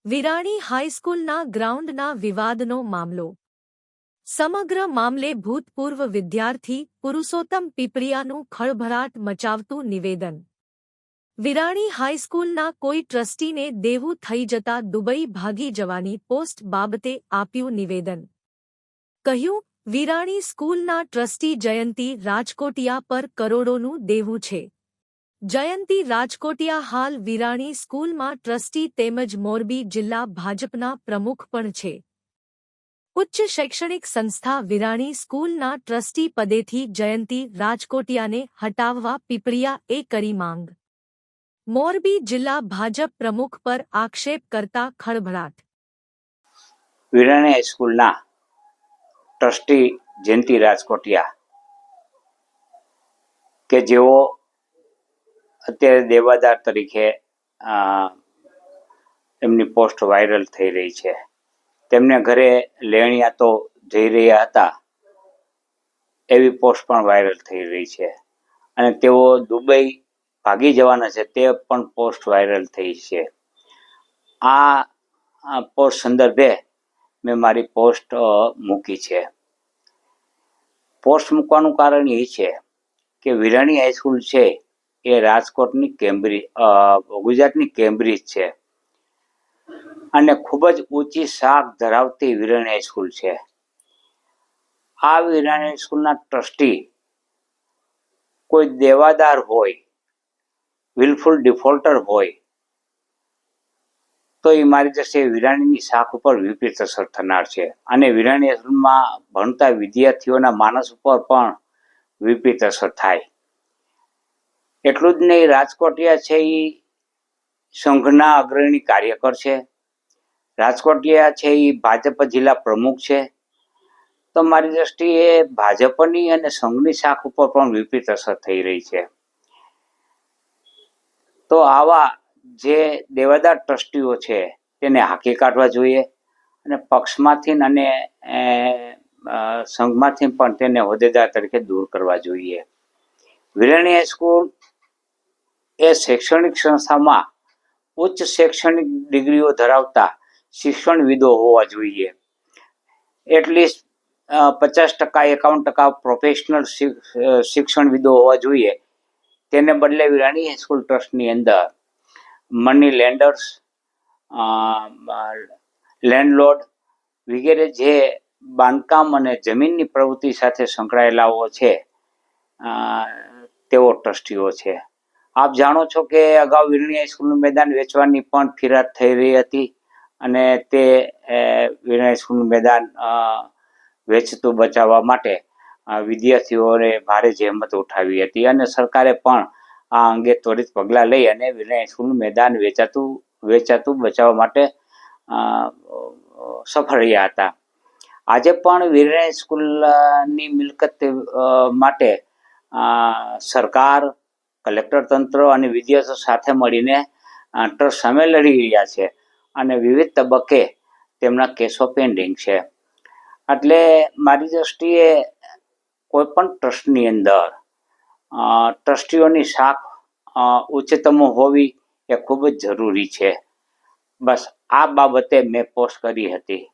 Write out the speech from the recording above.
વિરાણી હાઈસ્કૂલના ગ્રાઉન્ડના વિવાદનો મામલો. સમગ્ર મામલે ભૂતપૂર્વ વિદ્યાર્થી પુરુષોત્તમ પીપળિયાનું ખળભળાટ મચાવતું નિવેદન. વિરાણી હાઈસ્કૂલના કોઈ ટ્રસ્ટીને દેવું થઈ જતા દુબઈ ભાગી જવાની પોસ્ટ બાબતે આપ્યું નિવેદન. કહ્યું, વિરાણી સ્કૂલના ટ્રસ્ટી જયંતી રાજકોટિયા પર કરોડોનું દેવું છે. જયંતી રાજકોટિયા હાલ વિરાણી સ્કૂલમાં ટ્રસ્ટી તેમજ મોરબી જિલ્લા ભાજપના પ્રમુખ પણ છે. ઉચ્ચ શૈક્ષણિક સંસ્થા વિરાણી સ્કૂલના ટ્રસ્ટી પદેથી જયંતી રાજકોટિયાને હટાવવા પીપળિયાએ કરી માંગ. મોરબી જિલ્લા ભાજપ પ્રમુખ પર આક્ષેપ કરતા ખળભળાટ. વિરાણી હાઈસ્કૂલના ટ્રસ્ટી જયંતી રાજકોટિયા કે જેઓ અત્યારે દેવાદાર તરીકે એમની પોસ્ટ વાયરલ થઈ રહી છે. તેમને ઘરે લેણિયા તો જઈ રહ્યા હતા એવી પોસ્ટ પણ વાયરલ થઈ રહી છે અને તેઓ દુબઈ ભાગી જવાના છે તે પણ પોસ્ટ વાયરલ થઈ છે. આ પોસ્ટ સંદર્ભે મેં મારી પોસ્ટ મૂકી છે. પોસ્ટ મૂકવાનું કારણ એ છે કે વિરાણી હાઈસ્કૂલ છે એ રાજકોટની ગુજરાતની કેમ્બ્રિજ છે અને ખૂબ જ ઊંચી શાખ ધરાવતી વિરાણી હાઈસ્કૂલ છે. આ વિરાણી હાઈસ્કૂલના ટ્રસ્ટી કોઈ દેવાદાર હોય, વિલફુલ ડિફોલ્ટર હોય તો એ મારી દ્રષ્ટિએ વિરાણીની શાખ ઉપર વિપરીત અસર થનાર છે અને વિરાણી હાઈસ્કૂલમાં ભણતા વિદ્યાર્થીઓના માનસ ઉપર પણ વિપરીત અસર થાય. એટલું જ નહીં, રાજકોટિયા છે એ સંઘના અગ્રણી કાર્યકર છે. રાજકોટિયા છે એ ભાજપ જિલ્લા પ્રમુખ છે. તો મારી દ્રષ્ટિએ ભાજપની અને સંઘની શાખ ઉપર પણ વિપરીત અસર થઈ રહી છે. તો આવા જે દેવાદાર ટ્રસ્ટીઓ છે તેને હાંકી કાઢવા જોઈએ અને પક્ષમાંથી અને સંઘમાંથી પણ તેને હોદ્દેદાર તરીકે દૂર કરવા જોઈએ. વિરાણી હાઈસ્કૂલ એ શૈક્ષણિક સંસ્થામાં ઉચ્ચ શૈક્ષણિક ડિગ્રીઓ ધરાવતા શિક્ષણવિદો હોવા જોઈએ. એટલીસ્ટ 50%, 51% પ્રોફેશનલ શિક્ષણવિદો હોવા જોઈએ. તેને બદલે વિરાણી હાઈસ્કૂલ ટ્રસ્ટની અંદર મની લેન્ડર્સ, લેન્ડલોર્ડ વગેરે જે બાંધકામ અને જમીનની પ્રવૃત્તિ સાથે સંકળાયેલાઓ છે તેઓ ટ્રસ્ટીઓ છે. આપ જાણો છો કે અગાઉ વિરાણી હાઈસ્કૂલનું મેદાન વેચવાની પણ ફિરાદ થઈ રહી હતી અને તે વિરાણી હાઈસ્કૂલનું મેદાન વેચતું બચાવવા માટે વિદ્યાર્થીઓને ભારે જહેમત ઉઠાવી હતી અને સરકારે પણ આ અંગે ત્વરિત પગલાં લઈ અને વિરાણી હાઈસ્કૂલનું મેદાન વેચાતું બચાવવા માટે સફળ રહ્યા હતા. આજે પણ વિરાણી હાઈસ્કૂલની મિલકત માટે સરકાર, કલેક્ટર તંત્ર અને વિદ્યાર્થીઓ સાથે મળીને ટ્રસ્ટ સામે લડી રહ્યા છે અને વિવિધ તબક્કે તેમના કેસો પેન્ડિંગ છે. એટલે મારી દ્રષ્ટિએ કોઈ પણ ટ્રસ્ટની અંદર ટ્રસ્ટીઓની શાખ ઉચ્ચતમ હોવી એ ખૂબ જ જરૂરી છે. બસ આ બાબતે મેં પોસ્ટ કરી હતી.